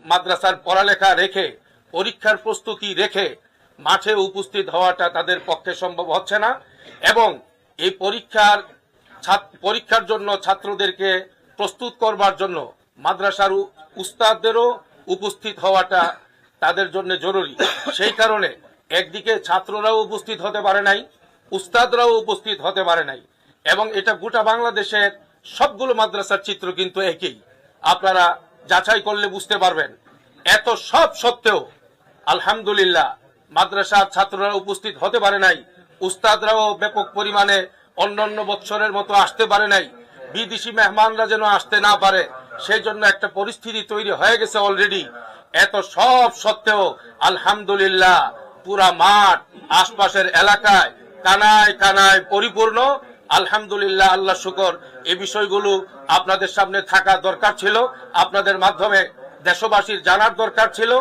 মাদ্রাসার পড়ালেখা রেখে পরীক্ষার প্রস্তুতি রেখে মাঠে উপস্থিত হওয়াটা তাদের পক্ষে সম্ভব হচ্ছে না এবং এই পরীক্ষার জন্য ছাত্রদেরকে প্রস্তুত করবার জন্য মাদ্রাসার উস্তাদদেরও উপস্থিত হওয়াটা তাদের জন্য জরুরি। সেই কারণে একদিকে ছাত্ররাও উপস্থিত হতে পারে নাই, উস্তাদরাও উপস্থিত হতে পারে নাই এবং এটা গোটা বাংলাদেশের সবগুলো মাদ্রাসার চিত্র কিন্তু একই। আপনারা যাচাই করলে বুঝতে পারবেন। এত সব সত্ত্বেও আলহামদুলিল্লাহ মাদ্রাসার ছাত্ররা উপস্থিত হতে পারে নাই, উস্তাদরাও ব্যাপক পরিমাণে অন্যান্য বৎসরের মতো আসতে পারে নাই, বিদেশি মেহমানরা যেন আসতে না পারে সেই জন্য একটা পরিস্থিতি তৈরি হয়ে গেছে অলরেডি। এত সব সত্ত্বেও আলহামদুলিল্লাহ পুরা মাঠ আশপাশের এলাকায় কানায় কানায় পরিপূর্ণ। আলহামদুলিল্লাহ, আল্লাহ শুকর। এই বিষয়গুলো আপনাদের সামনে থাকা দরকার ছিল, আপনাদের মাধ্যমে দেশবাসীর জানার দরকার ছিল।